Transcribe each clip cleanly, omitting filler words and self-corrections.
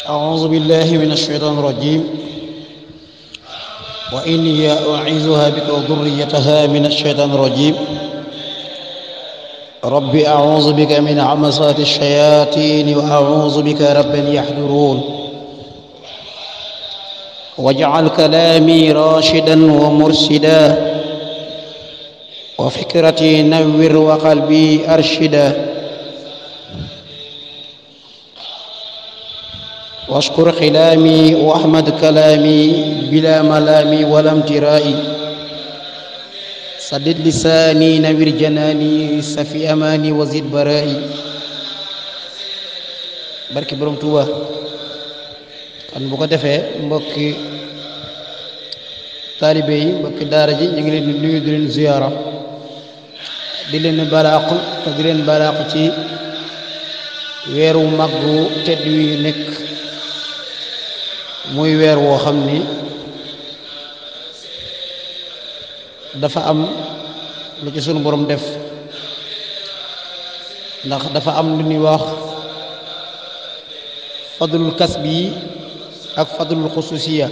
أعوذ بالله من الشيطان الرجيم وإني أعيذها بك وذريتها من الشيطان الرجيم رب أعوذ بك من همزات الشياطين وأعوذ بك رب أن يحضرون واجعل كلامي راشدا ومرشدا وفكرتي نور وقلبي أرشدا واشكر خلامي واحمد كلامي بلا ملامي ولا امترائي سدد لساني نوير جناني سفي اماني وزيد برائي barki borom Tuuba kan bu ko defee mbokki taalibe yi mbokki daara ji ñu ngi leen di nuyu di leen ziyaara di leen balaaq te di leen balaaq ci weeru màggu tedd wi nekk muy weer woo xam ni dafa am lu ci sunu borom def ndax dafa am lu ñuy wax fadlul kasbi ak fadlul xususiya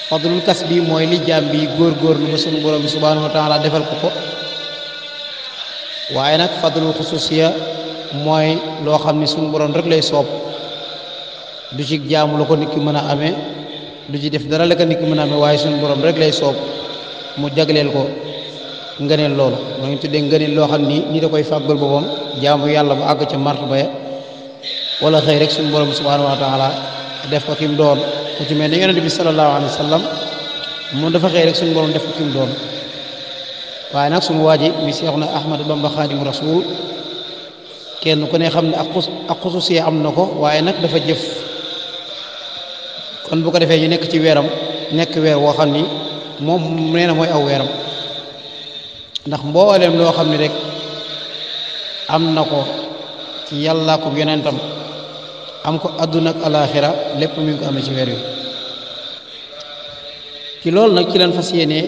fadlul kasbi mooy li jaam bi góor-góorlu ba sunu borom bi subhanahu wa taala defal ko waaye nag fadlul xususiya mooy loo xam ni sunu borom rek lay soob du ci jaamu la ko nit ki mën a amee du ci def dara la ko nit ki mën a amee waaye suñu borom rek lay soob mu jagleel ko ngëneel loolu moo ngi tuddee ngëneel loo xam ni ni da koy fàggal boppam jaamu yàlla ba àgg ca martaba ya wala xëy rek suñu borom subhanahu wa taala def ko ki mu doon ku ci mel ne yonent bi sallallahu alayhi wa sallam moom dafa xëy rek suñu borom def ko ki mu doon waaye nag suñu waa ji mi Seexuna Ahmadu Bamba Xaadimu Rasuul kenn ku ne xam ne ak xususiya am na ko waaye nag dafa jëf kon bu ko defee ñu nekk ci weeram nekk weer woo xam ni moom nee na mooy aw weeram ndax mbooleem loo xam ni rek am na ko ci yàlla ko yonentam am ko àdduna ak alaaxira lépp mi ngi ko amee ci weer wi ci loolu nag ci leen fas yéene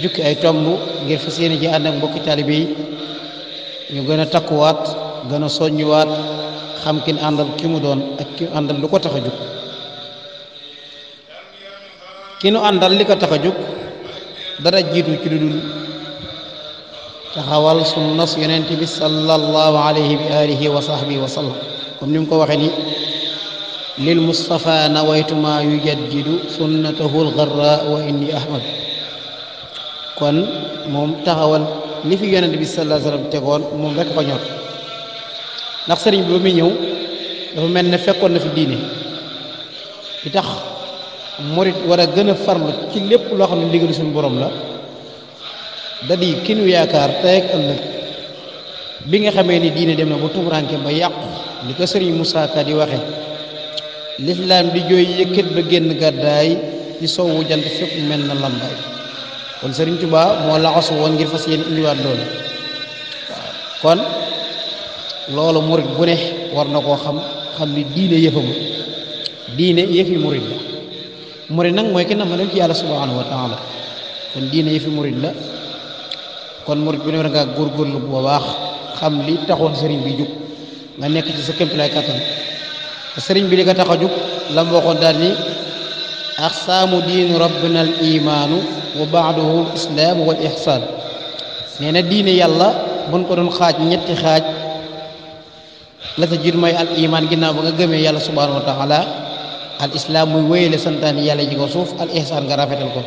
jukki ay tomb ngir fas yéene ci ànd ak mbokki taalibe yi ñu gën a takkuwaat gën a soññuwaat xam kin àndal ki mu doon ak ki àndal lu ko tax a jóg ki nu àndal li ko tax a jóg dara jiitu ci lu dul taxawal sunnas yonent bi sallallahu alayhi bi alihi wa sahbihi wa sallam comme ni mu ko waxee ni lil mustafa nawaytu ma yujaddidu sunnatahu algarra wa inni ahmad kon moom taxawal li fi yonent bi sallallahu alayhi wa sallam tegoon moom rek ko ñor ndax sëriñ bi ba muy ñëw dafa mel ne fekkoon na fi diine li tax murit war a gën a farlu ci lépp loo xam ne ndigal suñu borom la da di ki nu yaakaar tey ak ëllëg bi nga xamee ni diine dem na ba tumuranke ba yàqu li ko sëriñ Moussa Ka di waxe lislaam di jooy yëkkat ba génn gàddaay ci sowwu jant fépp mel na lambaay kon sëriñ Tuubaa moo laxasu woon ngir fas yéene indiwaat loolu kon loolu murit bu ne war na koo xam ni diine yëfam diine yëfi murit la murit nag mooy ki na ma dem ci yàlla subhanahu wa taala kon diine yëfi murit la kon murit bu ne war ngaa góorgóorlu bu baax xam li taxoon sëriñ bi jug nga nekk ci sa kémtulaay kattan sëriñ bi li ko tax a jug la mu waxoon daal ni aqsaamu diinu rabbina al imaanu wa baaduhu al islaamu wal ihsaan nee na diine yàlla buñ ko doon xaaj ñetti xaaj la ta jiit mooy al iman ginnaaw ba nga gëmee yàlla subhanahu wa taala al islam muy wéyale santaani yàlla ji ko suuf al ihsaan nga rafetal ko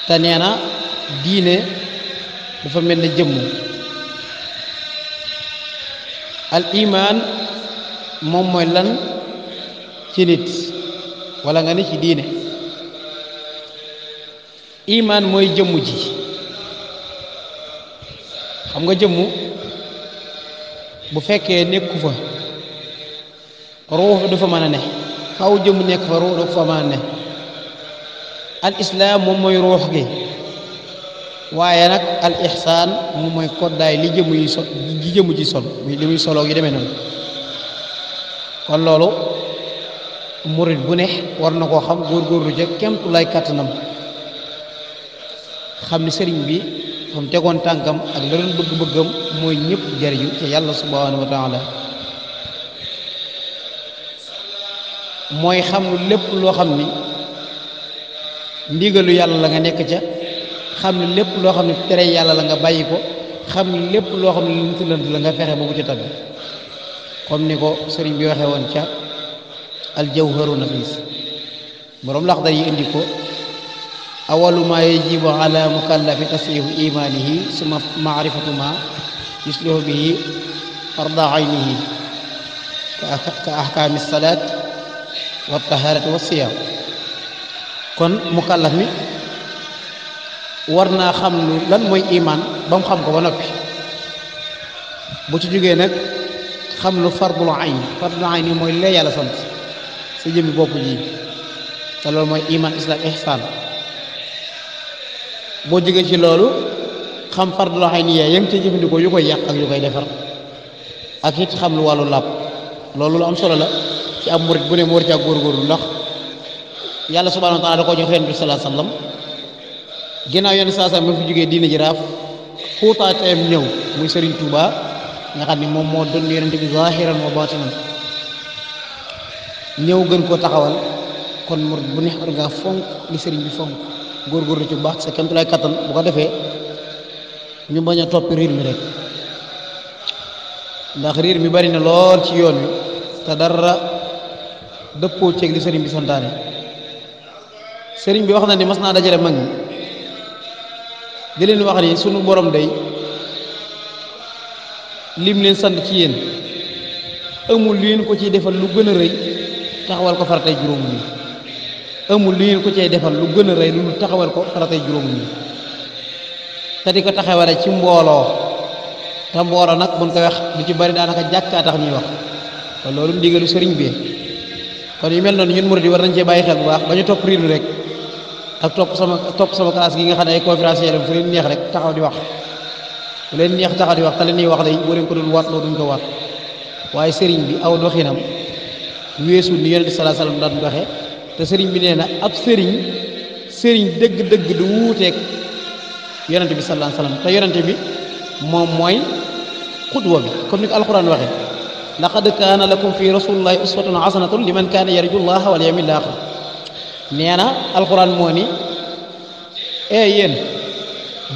te nee na diine dafa mel ne jëmm al iman moom mooy lan ci nit wala nga ni ci diine iman mooy jëmm ji xam nga jëmm bu fekkee nekku fa ruux dafa mën a ne faw jëmm nekk fa ruux dafa mën a ne al islaam moom mooy ruux gi waaye nag al ihsaan moom mooy koddaay li jëmm yi sol li jëmm ji sol li muy soloo yi demee noonu kon loolu murit bu ne war na koo xam góorgóorlu ca kemtu lay kàttanam xam ni sëriñ bi fam tegoon tànkam ak la doon bëgg-bëggam mooy ñëpp jariñu ci yàlla subhanahu wa taala mooy xam lépp loo xam ni ndigalu yàlla la nga nekk ca xam ne lépp loo xam ne tere yàlla la nga bàyyi ko xam ne lépp loo xam ne lënt lënt la nga fexe ba bu ci tabbi comme ni ko sëriñ bi waxee woon ca aljawharu nafis boroom laxdar yi indi ko awalu ma yajibu ala mukallafi tasrihu imanihi suma maarifatu ma yuslihu bihi arda aynihi ka ahkaami salaat wa taharati wa siyam kon mukallaf mi war naa xam lu lan mooy iman ba mu xam ko ba noppi bu ci jógee nag xam lu fardul ayn yi mooy lee yàlla sant sa jëmmi bopp ji te loolu mooy iman islam ihsan boo jógee ci loolu xam fardul ayn yi ya ngi ca jëfandikoo yu koy yàq ak yu koy defar ak it xam lu wàllu làpp loolu lu am solo la ci ab murit bu ne mu war caa góorgóorlu ndax yàlla subhanahu wa taala da ko jox yonent bi sallallahu alayhi wasallam ginnaaw yonent sallallahu alayhi wasallam ba fi jógee diina ji raaf xuutaateem ñëw muy Serigne Touba nga xam ni moom moo doon yonent bi zahiran wa batinan ñëw gën koo taxawal kon murit bu ne war ngaa fonk li Serigne bi fonk góorgóorlu ci bu baax sa kéemtulaay kattan bu ko defee ñu bañ a toppi riir mi rek ndax riir mi bari na lool ci yoon wi te dara dëppoo ceeg li Serigne bi santaane Serigne bi wax na ni mas naa dajale mag ñi di leen wax ni sunu borom day lim leen sant ci yéen amul lu ngeen ko ciy defal lu gën a rëy taxawal ko faratay juróom nii amul lu ngeen ko ciy defal lu gën a rëy lu taxawal ko faratay juróom nii te di ko taxawale ci mbooloo te mbooloo nag buñ koy wax lu ci bari daanaka jàkkaa tax ñuy wax te loolu ndigalu sëriñ bi kon yu mel noonu ñun murid yi war nañ cee bàyyi xel bu baax ba ñu topp riidu rek ak topp sama classe gi nga xam ne ay conférencier fu leen neex rek taxaw di wax bu leen neex taxaw di wax te leen ñuy wax day boo leen ko dul waat loolu duñ ko waat waaye sëriñ bi aw doxinam weesu ni yonent bi sallallahu alayhi wasallam daan doxe te sëriñ bi nee na ab sëriñ dëgg-dëgg du wuuteeg yonent bi sallallahu alayhi wasallam te yonent bi moom mooy xudwa bi comme ni ko alquran waxe laqad kaana lakum fi rasulillahi uswatun hasanatun liman kaana yarju llaha wal yawmil aaxir nee na alquran moo ni yéen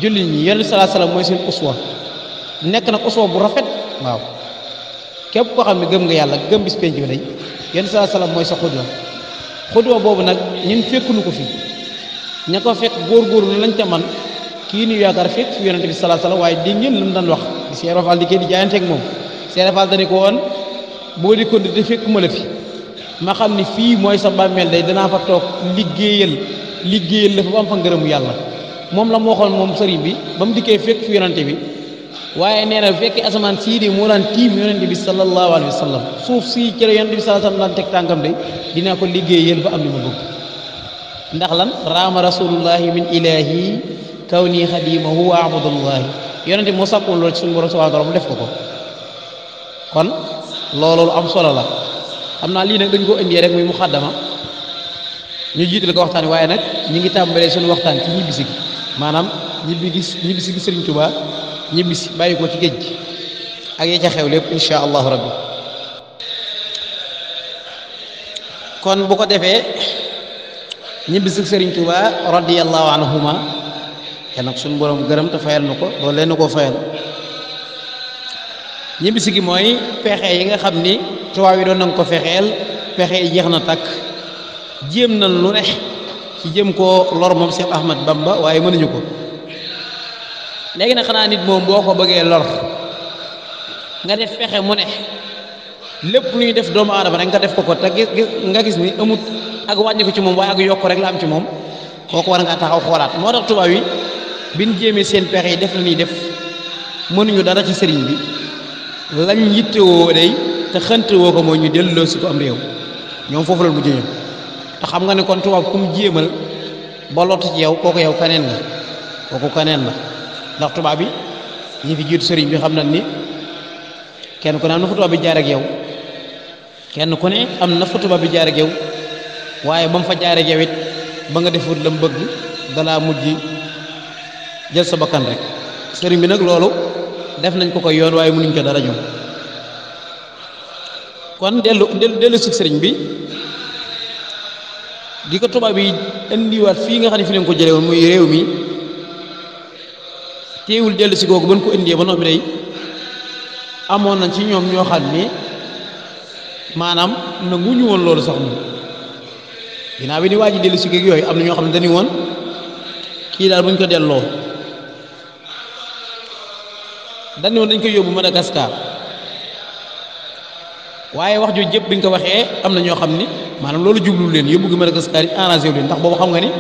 jullit ñi yonent bi sallallahu alayhi wasallam mooy seen uswa nekk nag uswa bu rafet waaw képp koo xam ne gëm nga yàlla gëm bis penc bi day yonent bi sallallahu alayhi wasallam mooy sa xudwa boobu nag ñun fekkunu ko fi ña ko fekk góorgóorlu lañ ca man kii ni yaakaar fekk fi yonent bi sallallahu alayhi wasallam waaye dégg ngeen lu mu daan wax di Seex Faal di kee di jaayanteeg moom Seex Faal dani ko woon boo di kondi te fekkuma la fi ma xam ni fii mooy sa bàmmeel day danaa fa toog liggéeyal la fa ba am fa ngërëmu yàlla moom la moo waxoon moom sëriñ bi ba mu dikkee fekk fi yonent bi waaye nee na bu fekkee asamaan sii di moo daan tiim yonent bi sallallahu alayhi wasallam suuf sii ci la yonent bi sallallahu alayhi wasallam daan teg tànkam day dinaa ko liggéeyal ba am li ma bëgg ndax lan raama rasulullahi min ilahi kaw nii xadimahu wa abudullahi yonente bi moo sàkkoon loolu ci suñu borom subhanahu wa ta'ala mu def ko kon loolu am solo la xam naa lii nag dañ ko indee rek muy muxaddama ñu jiital ko waxtaan waaye nag ñi ngi tàmbalee suñu waxtaan ci ñibbisi gi maanaam ñibbisi gi Sëriñ Tuubaa ñibbisi bàyyi ko ci géej gi ak ya ca xew lépp insha allahu rabbi kon bu ko defee ñibbisi Sëriñ Tuubaa radiyallahu anhuma kenn nag suñu borom gërëm te fayal na ko loolu leen na koo fayal ñibbisi gi mooy pexe yi nga xam ni tubaab yi doon nañ ko fexeel pexe yi jeex na takk jéem nañ lu ne ci jëm koo lor moom Cheikh Ahmad Bamba waaye mënuñu ko léegi nag xanaa nit moom boo ko bëggee lor nga def pexe mu ne lépp lu ñu def doomu aadama rek nga def ko te nga gis ni amut ak wàññi ko ci moom waaye ak yokk rek la am ci moom kooku war ngaa taxaw xoolaat moo tax tubaab yi biñ jéemee seen pexe yi def la ñuy def mënuñu dara ci sëriñ bi lañ yittewoo day te xëntewoo ko mooy ñu delloo si ko am réew ñoom foofu la mujj ñëw te xam nga ne kon tubaab ku mu jéemal ba lott ci yow kooku yow kaneen la ndax tubaab bi ñi fi jiitu sëriñ bi xam nañ ni kenn ku ne am na fa tubaab bi jaar ak yow waaye ba mu fa jaar ak yow it ba nga defut la mu bëgg dalaa mujj jël sa bakkan rek sëriñ bi nag loolu def nañ ko koy yoon waaye mënuñ ko dara ñoom kon dellu si sëriñ bi di ko tubaab yi indiwaat fii nga xam ne fi leen ko jëlee woon muy réew mi teewul dellu si googu ban ko indee ba noppi day amoon nañ ci ñoom ñoo xam ne maanaam nanguñu woon loolu sax moom ginnaaw bi ni waa ji dellu si géeg yooyu am na ñoo xam ne dañu woon kii daal buñ ko delloo dañu woon dañ koy yóbbu Madagascar waaye wax jooju jëpp bi nga ko waxee am na ñoo xam ni maanaam loolu jublu leen yóbbu gi Madagascar yi arrangé wu leen ndax boobu xam nga ni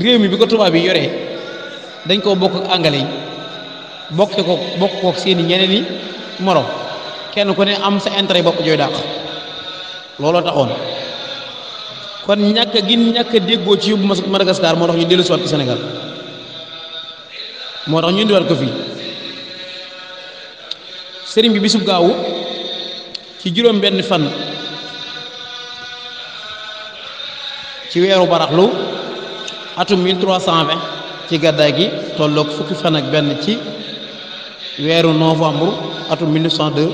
réew mi bi ko tubaab yi yoree dañ koo bokk ak anglais yi bokk kook seeni ñeneen yi morom kenn ku ne am sa intérêt bopp jooy dàq looloo taxoon kon ñàkk a déggoo ci yóbbu Madagascar moo tax ñu dellu si waat ko Sénégal moo tax ñu indiwaat ko fii sëriñ bi bisub gaawu ci juróom benn fan ci weeru baraxlu atum 1320 ci gàddaay gi tolloog fukki fan ak benn ci weeru novembre atum 1902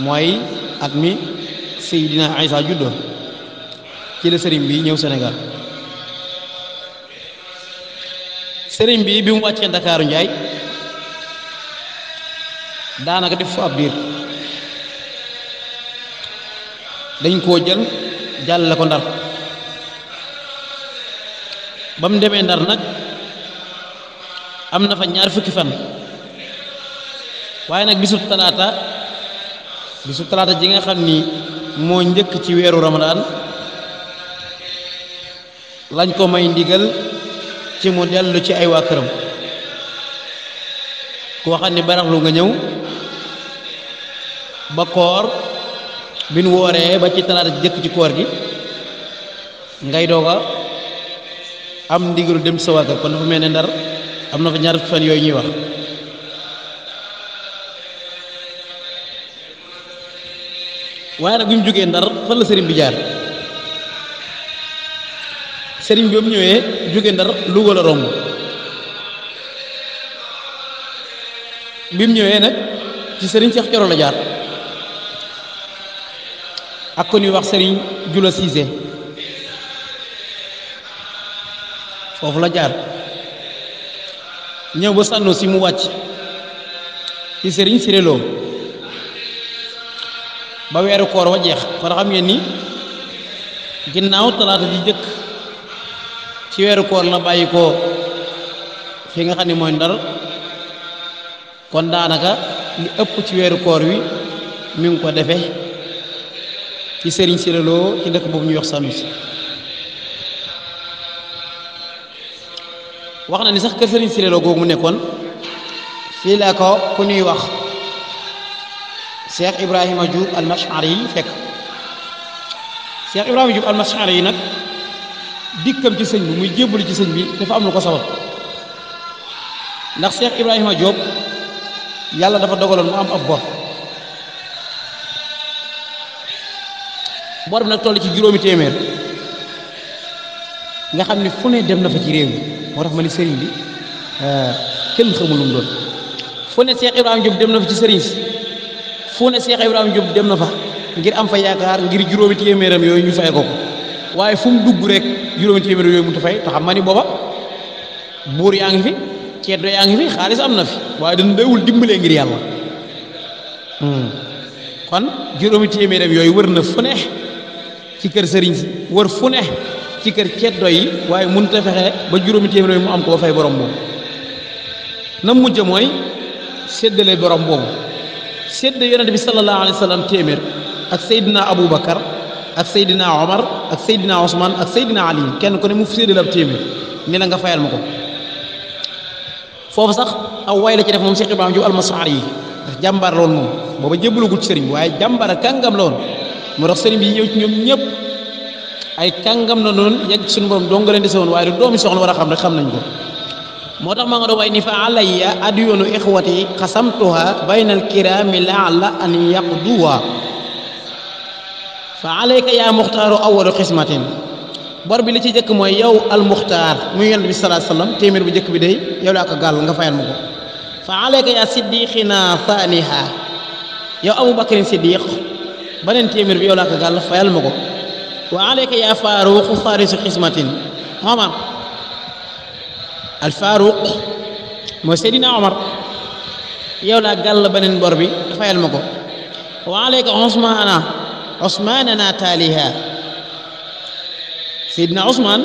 mooy at mi Seydina Isa juddoo ci la sëriñ bi ñëw Sénégal sëriñ bi bi mu wàccee Ndakaaru Njaay daanaka def fa ab diir dañ koo jël jàllale ko Ndar ba mu demee Ndar nag am na fa ñaar fukki fan waaye nag bisub talaata ji nga xam ni moo njëkk ci weeru Ramadaan lañ ko may ndigal ci mu dellu ci ay waa këram koo xam ne baraxlu nga ñëw ba koor bi nu wooree ba ci talaata ji jëkk ci koor gi ngay dooga am ndigalu dem sa waa kër kon dafa mel ne Ndar am na fa ñaar fan yooyu ñuy wax waaye nag bi mu jógee Ndar fan la sëriñ bi jaar sëriñ bi ba mu ñëwee jógee Ndar Louga la romb bi mu ñëwee nag ci sëriñ Cheikh Coro la jaar ak ko ñuy wax sëriñ Jula Siise foofu la jaar ñëw ba sànnu si mu wàcc ci sëriñ Siréloo ba weeru koor wa jeex kon xam ngeen ni ginnaaw talaata ji jëkk ci weeru koor la bàyyi ko fi nga xam ne mooy Ndar kon daanaka li ëpp ci weeru koor wi mi ngi ko defe ci sëriñ Siréloo ci dëkk boobu ñuy wax sànnu si wax na ni sax kër sëriñ Siréloo googu mu nekkoon fii laa ko ku ñuy wax Cheikh Ibrahima Diouf al-Mash'ari yi fekk Cheikh Ibrahima Diouf al-Mash'ari yi nag dikkam ci sëñ bi muy jébbalu ci sëñ bi dafa am lu ko sabab ndax Cheikh Ibrahima Diop yàlla dafa dogaloon mu am ab bor bi nag toll ci juróomi téeméer nga xam ne fu ne dem na fa ci réew mi moo tax ma ni sëriñ bi kenn xamul lu mu doon fu ne Cheikh Ibrahima Diop dem na fa ci sëriñ si fu ne Cheikh Ibrahima Diop dem na fa ngir am fa yaakaar ngir juróomi téeméeram yooyu ñu fay ko waaye fu mu dugg rek juróomi téeméer yooyu mu ta fay te xam ma ni booba buur yaa ngi fi ceddo yaa ngi fi xaalis am na fi waaye dañ dawul dimbalee ngir yàlla kon juróomi téeméeram yooyu wër na fu ne ci kër sëriñ si wër fu ne ci kër ceddo yi waaye mënut a fexe ba juróomi téeméer yooyu mu am ko ba fay borom boobu na mujj mooy séddale borom boobu sédd yonente bi sallallahu alayhi wa sallam téeméer ak Seydina Aboubacar ak Seydina Omar ak Seydina Ousmane ak Seydina Ali kenn ku ne mu séddale ab téeméer ni la nga fayal ma ko foofu sax aw way la ci def moom Cheikh Ibrahima Diouf al-Mash'ari yi ndax jàmbaar la woon moom booba jébbalagul ci sëriñ bi waaye jàmbaar ak kàngam la woon moo tax sëriñ bi ñëw ci ñoom ñëpp ay kàngam la noonu yegg suñu borom doo nga leen dese woon waaye du doomi soxla war a xam rek xam nañ ko moo tax maa nga doon way ni fa alayya adyunu ixwati xasamtuha bayna alkirami laala an yaqduwa fa alayka yaa muxtaaru awalu xismatin bor bi li ci jëkk mooy yow al muxtaar muy yonent bi salaa sallam téeméer bu jëkk bi day yow laa ko gàll nga fayal ma ko fa alayka yaa siddiqina thaniha yow abou bakrin siddiq beneen téeméer bi yow laa ko gàll fayal ma ko wa alayka yaa faaruqu farisu xismatin Omar al faaruq mooy Seydina Omar yow laa gàll beneen bor bi fayal ma ko wa alayka Usmaana taaliha Seydina Ousmane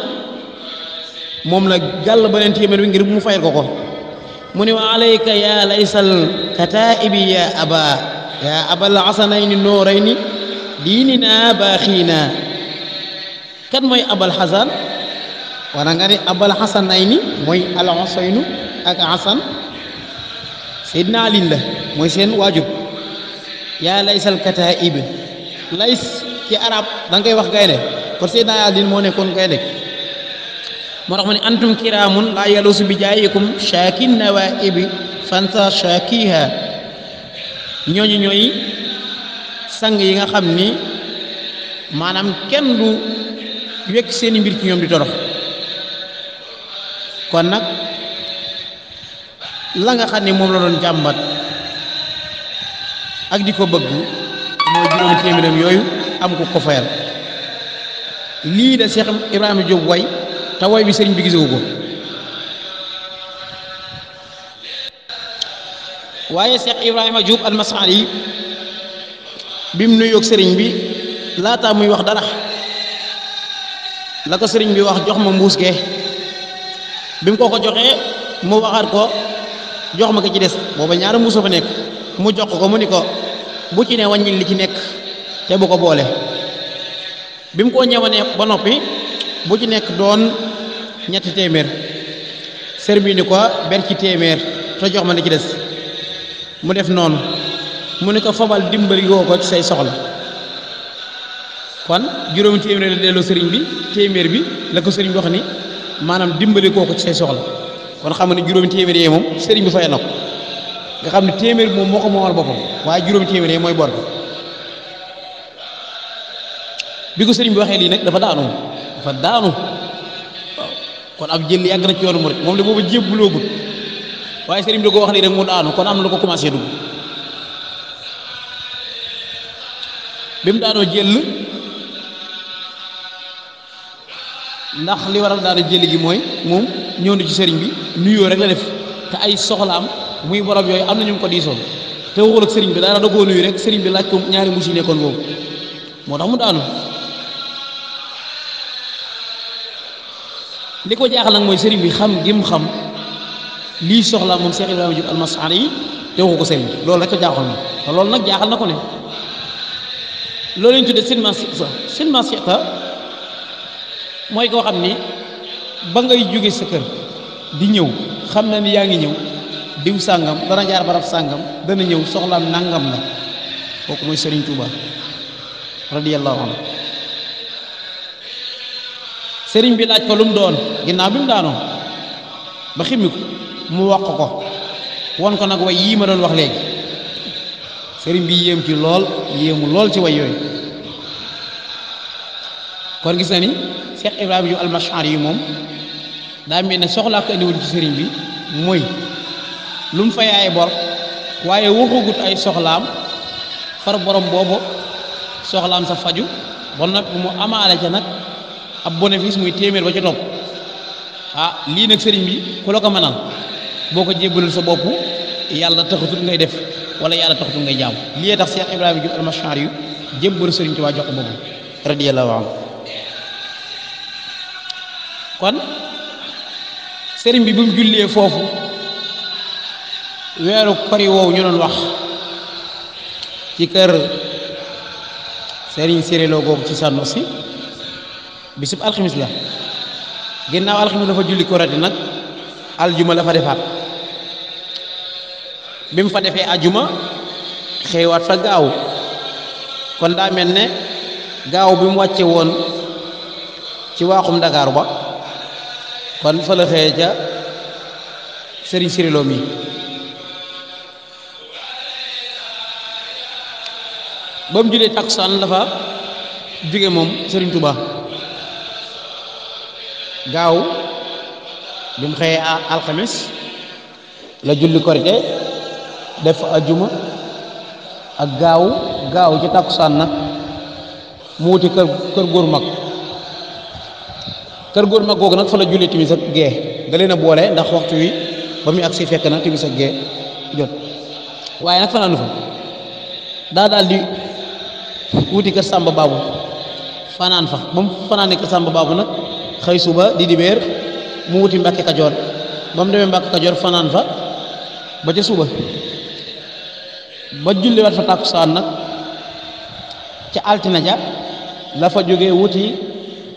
moom la gàll beneen téeméer bi ngir mu fayal ko mu ne wa alayka yaa laysal kataa'ibi yaa abal hasanayni nuurayni diinina baaxiina kan mooy abal hasan wala nga ne abal hasanayni mooy al Husaynu ak Hasan Seydina Ali la mooy seen waajur yaa laysal kataa'ib lays ci arab da nga koy wax gaynde kon Seydina Ali moo nekkoon gaynde moo tax mu ne antum kiraamun laa yaluusu bi jaayikum shaakin nawaibi fanta shaakiha ñooñu ñooy sang yi nga xam ni maanaam kenn du wekk seeni mbir ci ñoom di torox kon nag la nga xam ne moom la doon jàmbat ak di ko bëgg mooy juróomi téeméeram yooyu am ko ko fayal lii da Cheikh Ibrahima Diop way te way bi sëriñ bi gisewu ko waaye Cheikh Ibrahima Diop al-Mas'ali bi mu nuyoog sëriñ bi laata muy wax dara la ko sëriñ bi wax jox ma mbuus ge bi mu ko joxee mu waxaat ko jox ma ko ci des booba ñaari mbuus fa nekk mu jox ko mu ni ko bu ci ne wàññil li ci nekk te bu ko boole bi mu ko ñëwanee ba noppi bu ci nekk doon ñetti téeméer sëriñ bi ni ko ber ci téeméer te jox ma li ci des mu def noonu mu ne ko fabal dimbali woo ko ci say soxla kon juróomi téeméer la delloo sëriñ bi téeméer bi la ko sëriñ bi wax ni maanaam dimbali koo ko ci say soxla kon xam nga ne juróomi téeméer yee moom sëriñ bi fay na ko nga xam ne téeméer bi moom moo ko moomal boppam waaye juróomi téeméer yee mooy bor bi ko sëriñ bi waxee lii nag dafa daanu waaw kon ab jël yàgg na ci yoonu murid moom de booba jébbuloogut waaye sëriñ bi da ko wax lii rek mu daanu kon am na lu ko commencé dugg bi mu daanoo jël ndax li waral daanu jël gi mooy moom ñëw na ci sëriñ bi nuyoo rek la def te ay soxlaam muy borom yooyu am na ñu ko diisoon te waxul ak sëriñ bi dara da koo nuyu rek sëriñ bi laaj ko ñaari mbuus yi nekkoon boobu moo tax mu daanu li ko jaaxal nag mooy sëriñ bi xam gim xam lii soxla moom Cheikh Ibrahima Diop al-Mas'ali yi te waxu ko sëriñ bi loolu rek ko jaaxal na te loolu nag jaaxal na ko ne loolu lañ tuddee sin ma siqta mooy koo xam ni ba ngay jóge sa kër di ñëw xam na ni yaa ngi ñëw diw sàngam dana jaar barab sàngam dana ñëw soxlaam nangam la kooku mooy Sëriñ Tuuba radiyallahu anhu sëriñ bi laaj ko lu mu doon ginnaaw bi mu daanoo ba ximmi ko mu wax ko won ko nag way yii ma doon wax léegi sëriñ bi yéem ci lool yéemu lool ci way yooyu kon gis na ni Cheikh Ibrahima Diop al-Mas'ali yi moom daa mel ne soxlaa ko indiwul ci sëriñ bi mooy lu mu fay ay bor waaye waxagut ay soxlaam far borom boobu soxlaam sa faju ba noppi mu amaale ca nag ab bénéfice muy téeméer ba ca topp lii nag sëriñ bi ku la ko mënal boo ko jébbalul sa bopp yàlla taxatul ngay def wala yàlla taxatul ngay jaam lii tax Cheikh Ibrahima Diop al-Mas'ali yu jébbalu sëriñ Tuubaa jox ko boobu radiyallahu anhu kon sëriñ bi bu mu jullee foofu weeru kori woowu ñu doon wax ci kër sëriñ séréloo googu ci sànno si bisub alxamis la ginnaaw alxamis dafa julli korati nag aljuma la fa defaat bi mu fa defee ajuma xëywaat fa gaaw kon daa mel ne gaaw bi mu wàcce woon ci waaxum Dakar ba kon fa la xëyee ca sëriñ séréloo mi ba mu julee takkusaan dafa jóge moom sëriñ Tuubaa gaaw bi mu xëyee alxames la julli korite def ajjuma ak gaaw ci takkusaan nag mu wuti kër góor mag kër góor mag googu nag fa la julli timis ak gee da leen a boole ndax waxtu wi ba muy agsi fekk na timis ak gee jot waaye nag fanaanu fa daal di wuti kër Sàmba Baabu fanaan fa ba mu fanaane kër Sàmba Baabu nag xëy suba di dibéer mu wuti Mbàkke Kajoor ba mu demee Mbàkke Kajoor fanaan fa ba ca suba ba julli wat fa tàkkusaan nag ca altina ja la fa jógee wuti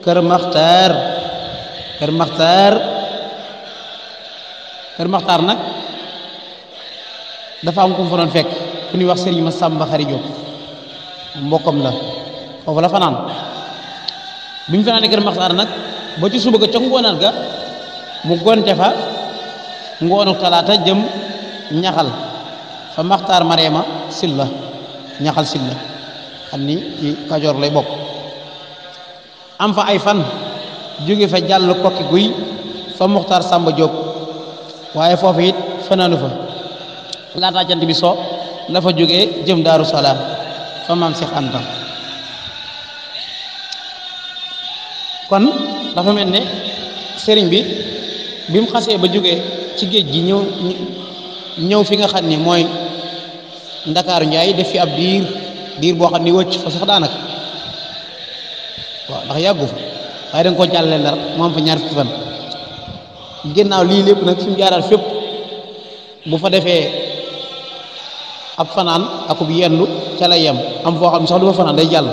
kër Maxtaar nag dafa am ku mu fa doon fekk ku ñuy wax Sëriñ Masamba Xari Jóob mbokkam la foofu la fanaan bi ñu fanaanee kër Maxtaar nag ba ci suba ga ca ngoonaat ga mu gonte fa ngoonu talaata jëm ñaxal fa Maxtaar Mareema Silla ñaxal Silla xam ni ci Kajoor lay bokk am fa ay fan jóge fa jàll kokki guy fa Muxtaar Sàmba Jóob waaye foofu it fanaanu fa laata jant bi so la fa jógee jëm Daaru Salaam fa Maam Seex Anta kon dafa mel ne sëriñ bi mu xasee ba jógee ci géej gi ñëw fi nga xam ni mooy Ndakaaru Njaay def fi ab diir boo xam ni wëcc fa sax daanaka waaw ndax yàggu fa waaye da nga ko jàllale Ndar moom fa ñaar fukki fan ginnaaw lii lépp nag fi mu jaaral fépp bu fa defee ab fanaan akub yendu ca lay yem am foo xam ne sax du fa fanaan day jàll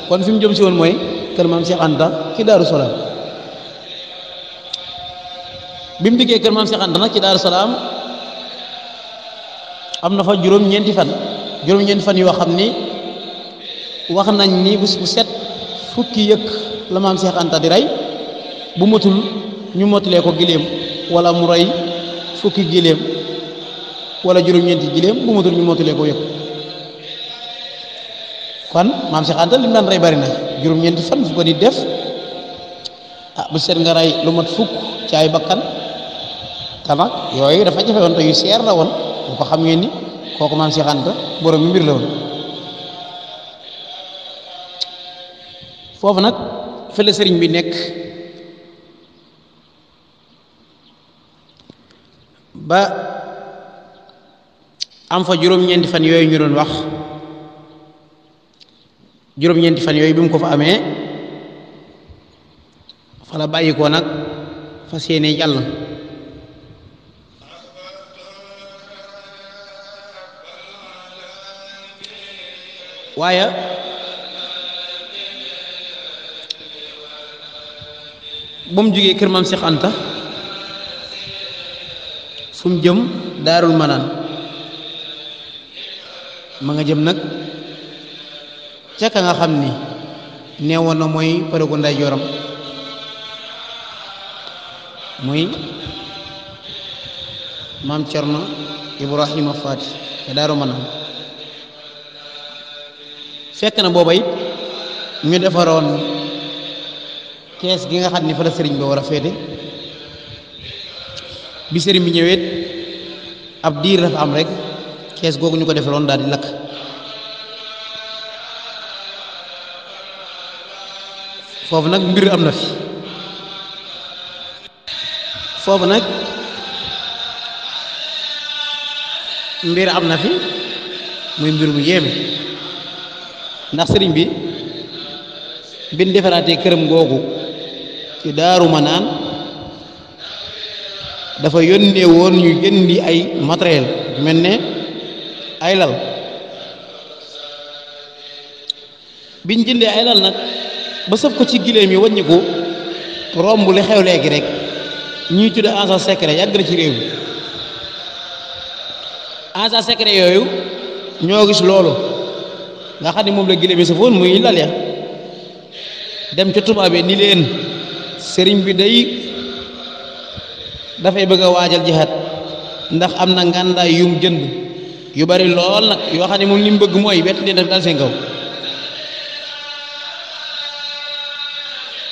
kon fi mu jëm si woon mooy kër Maam Seex Anta ci Daaru Salaam bi mu diggee kër Maam Seex Anta nag ci Daaru Salaam am na fa juróom-ñeenti fan yoo xam ni wax nañ ni bés bu set fukki yëkk la Maam Seex Anta di rey bu matul ñu mottalee ko giléem wala mu rey fukki giléem wala juróom-ñeenti giléem bu matul ñu mottalee ko yëkk kon Maam Seex Anta li mu daan rey bari na juróom-ñeenti fan fu ko nit def bu set nga rey lu mat fukk ci ay bakkan te nag yooyu dafa jafe woon te yu seer la woon bu ko xam ngeen ni kooku Maam Seex Anta borom mbir la woon foofu nag fële sëriñ bi nekk ba am fa juróom-ñeenti fan yooyu ñu doon wax juróom-ñeenti fan yooyu bi mu ko fa amee fa la bàyyi ko nag fas yéene jàll waaye ba mu jógee kër Maam Seex Anta fu mu jëm Daarul Manaan ma nga jëm nag ca ka nga xam ni neewoon na mooy përëgu ndeyjooram muy Maam Cerno Ibrahima Faati te Daaru Manaan fekk na booba it ñu defaroon kees gi nga xam ni fa la sëriñ ba war a féete bi sëriñ bi ñëwee ab diir dafa am rek kees googu ñu ko defaroon daal di lakk foofu nag mbir am na fi foofu nag mbir am na fi muy mbir mu yéeme ndax sëriñ bi bin defaraatee këram googu ci Daaru Manaan dafa yónnee woon ñu jëndi ay matériel mel ne ay lal biñ jëndee ay lal nag ba sëf ko ci giléem yi wàññi ko romb li xew léegi rek ñuy tudde agent secret yàgg na ci réew mi agent secret yooyu ñoo gis loolu nga xam ne moom la giléem yi sëfoon muy lal ya dem ca tubaab yi ni leen sëriñ bi day dafay bëgg a waajal jihaad ndax am na ngàndaay yum jënd yu bari lool nag yoo xam ne moom li mu bëgg mooy wett leen def dal seen kaw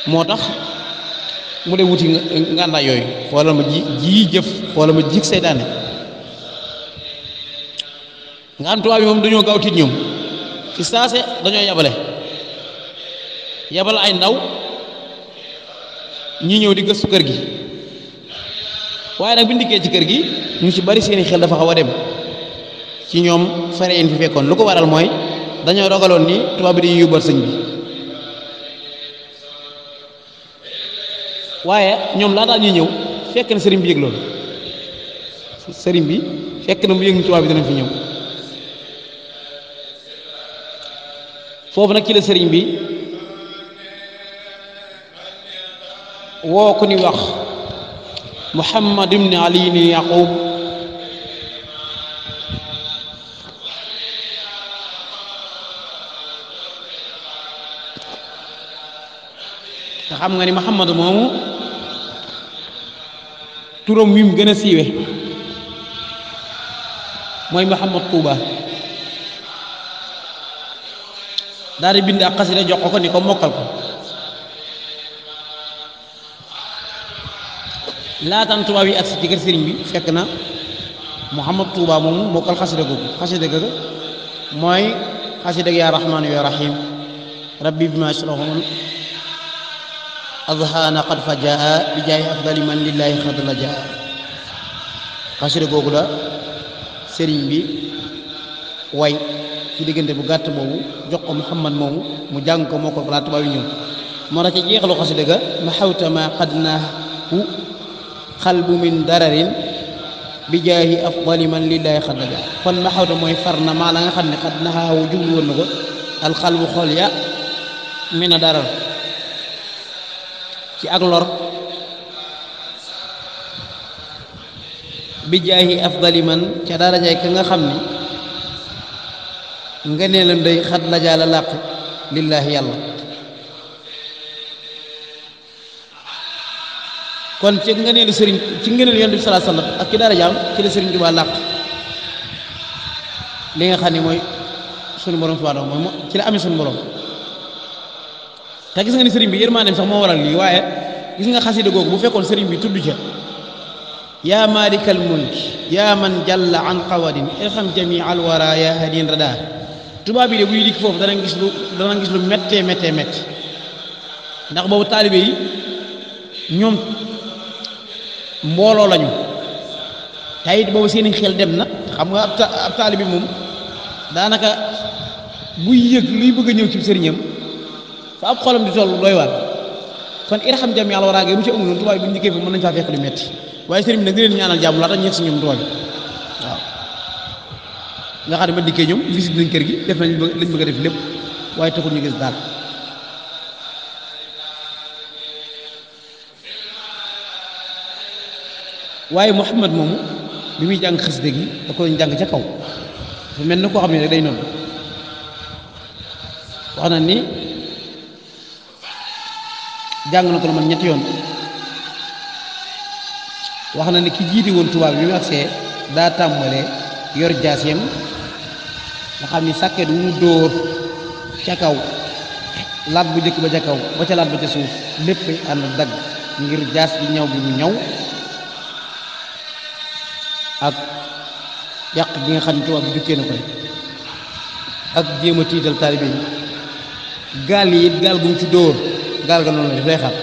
moo tax mu dem wuti ngàndaay yooyu wala ma ji jëf wala ma jig seytaane nga xam tubaab yi moom dañoo gaaw tiit ñoom ci saase dañoo yabale yabal ay ndaw ñi ñëw di gëstu kër gi waaye nag bi ndikkee ci kër gi ñu ci bari seeni xel dafa xaw a dem ci ñoom fare yin fi fekkoon lu ko waral mooy dañoo dogaloon ni tubaab bi dañuy yóbbal sëñ bi waaye ñoom laataa ñuy ñëw fekk na sëriñ bi yëg loolu sëriñ bi fekk na mu yëg ni tubaab bi danañ fi ñëw foofu nag ci la sëriñ bi woo ku ni wax Muhammad ibn Ali ni Yaqub te xam nga ni Muhammad moomu turam wi mu gën a siiwe mooy Muhammad Tuuba daal di bind ak xasida jox ko ni ko mokkal ko laataan tubaab yi agsi ci kër sëriñ bi fekk na Muhammad Tuuba moomu mokkal xasida googu xasida googu mooy xasida yaa rahmaanu yaa rahim rabbi bima yashrahun adhaana qad fajaa bi jaay afdali man lillahi xad la jaa xasida googu la sëriñ bi way ci diggante bu gàtt boobu jox ko Muhammad moomu mu jàng ko moo ko balaa tubaab yi ñëw moo tax ci jeexalu xasida ga ma xawta ma qad naahu xalbu min dararin bi jaahi afdali man lillahi xad la jaa kon ma xawta mooy far na maa la nga xam ne xad naahu jublu woon na ko alxalbu xol ya min a darar ci ak lor bi jaahi afdali man ca darajaay ka nga xam ni nga nee lam day xat la jaala làq lillaahi yàlla kon ci nga neelu sëriñ ci ngëneelu yonent bi sallallahu alayhi wasallam ak ci darajaam ci la sëriñ Tuubaa làq li nga xam ne mooy sunu borom subhaanahu mooy ci la amee sunu borom te gis nga ni sëriñ bi yërmaandeem sax moo waral lii waaye gis nga xasida googu bu fekkoon sëriñ bi tudd ca yaa maalikal mulki yaa man jalla an qawadin irham jami al wara yaa hadin rada tubaab yi de buy dikk foofu danañ gis lu méttee ndax boobu taalibe yi ñoom mbooloo lañu te it boobu seeni xel dem na xam nga ab taalibe moom daanaka buy yëg luy bëgg a ñëw ci sëriñam fa ab xolam di toll doy waar kon irham jami al wara bu ci amul noonu tubaab yi bu ñu dikkee foofu mën nañu faa fekk lu metti waaye sëriñ bi nag di leen ñaanal jàmm laata ñeeg si ñoom tubaab bi waaw nga xam ne ba dikkee ñoom visite nañ kër gi def nañ lañ bëgg a def lépp waaye taxul ñu gis daal waaye Muhammad moomu bi muy jàng xasida gi da ko jàng ca kaw dafa mel na koo xam ne rek day noonu wax na ni jàng na ko lu man ñetti yoon wax na ni ki jiite woon tubaab bi mu agsee daa tàmbalee yor jaaseem nga xam ni sàkket wu mu dóor ca kaw laat bu njëkk ba ca kaw ba ca laat ba ca suuf lépp ay ànd dagg ngir jaas bi ñaw bi mu ñaw ak yàq bi nga xam ne tubaab bi jukkee na ko ak jéem a tiital taalibe yi gaal yi it gaal gu mu ci dóor gaal ga noonu la def lay xar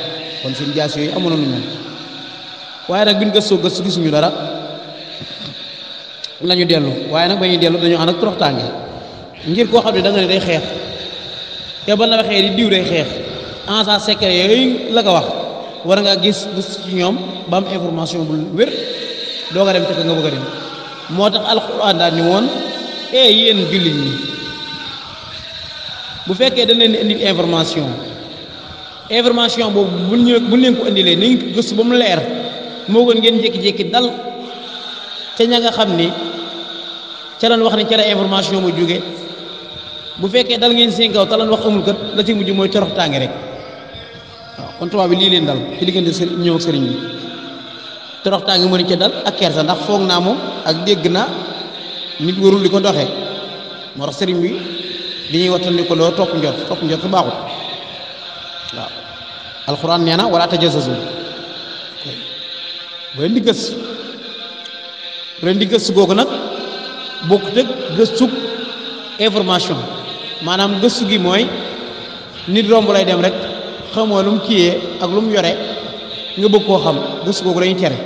kon seen jaas yooyu amoon na mel waaye nag bi ñu gëstoo gëstu gisuñu dara lañu dellu waaye nag ba ñuy dellu dañoo ànd ak toroxtaange ngir koo xam ne da nga ne day xeex te ba la waxee di diw day xeex agent secret yooyu la ko wax war ngaa gis ci ñoom ba am information bu wér doo nga dem te nga bëgg a dem moo tax alxuraan daal ni woon yéen jullit ñi bu fekkee dañ leen di indil information boobu bu leen ko indilee ni ngi gëstu ba mu leer moo gën ngeen jékki-jékki dal ca ña nga xam ni ca lan wax ni ca la information mu jóge bu fekkee dal ngeen seen kaw te lan wax amul kat la ci mujj mooy corox tànge rek waaw kon tubaab bi lii leen dal ci diggante ñëw ak sëriñ bi corox tànge mënu ca dal ak kersa ndax foog naa moom ak dégg naa nit warul di ko doxee moo tax sëriñ bi di ñuy wattandi ko loo topp njot su baaxut waaw alxuraan nee na wala tajassasu bu leen di gëstu googu nag bokkut ak gëstu information maanaam gëstu gi mooy nit romb lay dem rek xamoo lu mu kiyee ak lu mu yore nga bëgg koo xam gëstu googu dañuy tere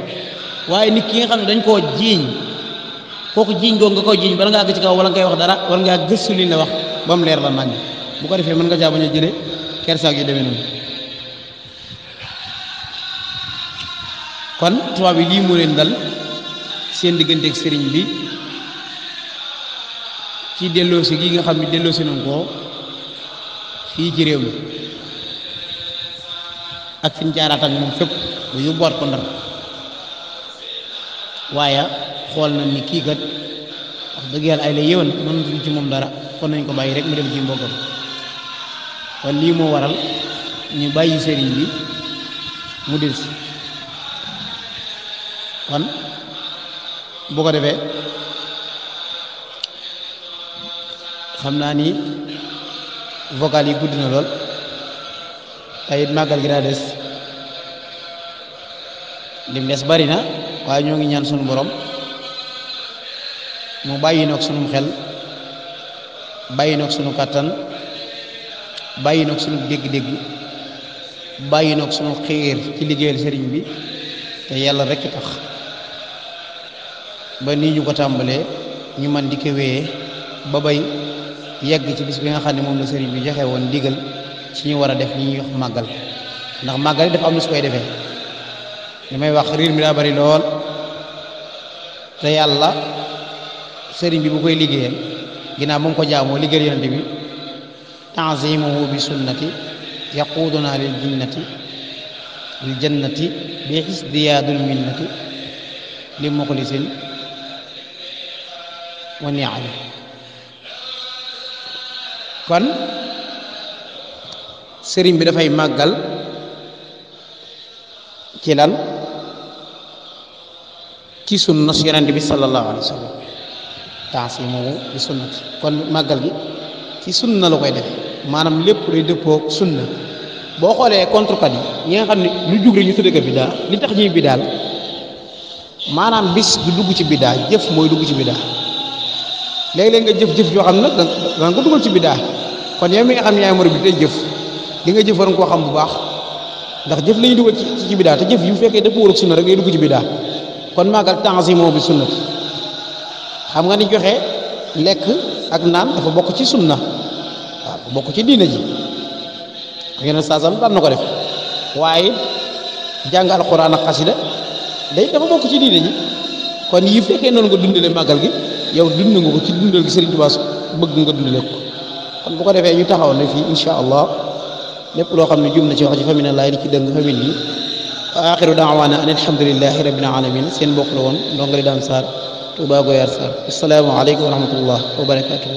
waaye nit ki nga xam ne dañ koo jiiñ kooku jiiñ googu nga koy jiiñ bala nga àgg ci kaw wala ngay wax dara war ngaa gëstu li la wax ba mu leer la nañ bu ko defee mën nga caa bañ a jële kersaak yu demee noonu kon tubaab yi lii moo leen dal seen digganteeg sëriñ bi ci delloosi gi nga xam ne delloosi nañ ko fii ci réew mi ak fi ñu jaaraat ak moom fépp bu yóbbuwaat ko Ndar waaye xool na ni kii kat wax dëgg yàlla ay la yéwén mënatuñ ci moom dara kon nañ ko bàyyi rek mu dem ci mbokkam kon lii moo waral ñu bàyyi sëriñ bi mu dellusi kon bu ko defee xam naa ni vocal yi gudd na lool tey it màggal gi daa des lim des bari na waaye ñoo ngi ñaan sunu borom mu bàyyi noog sunu xel bàyyi noog sunu kàttan bàyyi noog sunu dégg-dégg bàyyi noog sunu xiir ci liggéeyal sëriñ bi te yàlla rekk tax ba nii ñu ko tàmbalee ñu man di ko wéyee ba bay yegg ci bis bi nga xam ne moom la sëriñ bi joxe woon ndigal ci ñu war a def li ñuy wax màggal ndax màggal dafa am na su koy defee li may wax riir mi daa bari lool te yàlla sëriñ bi bu koy liggéeyal ginnaaw ba mu ko jaamoo liggéeyal yonent bi ta'zimuhu bi sunnati yaquduna lil jannati bi isdiyaadul minnati li muxlisin wa ni'am kon sëriñ bi dafay màggal ci lan ci sunna yonent bi sallallahu alayhi wa sallam ta'zimuhu bi sunnati kon màggal gi ci sunna la koy def maanaam lépp day dëppook sunna boo xoolee contrekat yi ñi nga xam ne lu jug rek ñu tudde ko biddaa li tax ñuy biddaal maanaam bis du dugg ci biddaa jëf mooy dugg ci biddaa léeg-léeg nga jëf-jëf yoo xam ne nag danga ko dugal ci biddaa kon yow mi nga xam ne yaay mor bi tey jëf li nga jëf war nga koo xam bu baax ndax jëf la ñuy dugal ci biddaa te jëf yu fekkee dafa wóor ak sunna rek day dugg ci biddaa kon màggal ta'zimu bi sunnati xam nga ni joxe lekk ak naan dafa bokk ci sunna waaw bokk ci diina ji yeneen saa sam daan na ko def waaye jàng alxuraan ak xasida day dafa bokk ci diine ji kon yi fekkee noonu nga dundale màggal gi yow dund nga ko ci dundal gi Sëriñ Tuubaa bëgg nga dundale ko kon bu ko defee ñu taxaw ne fii insha allah lépp loo xam ne jum na ci wax ji famille laay di ci dëng famille yi axiru daawaana an alhamdulillahi rabbil alamin seen mbokk la woon ndongali Dame Sarr Touba Goyar Sarr assalaamu aleykum wa rahmatullah wa barakatuhu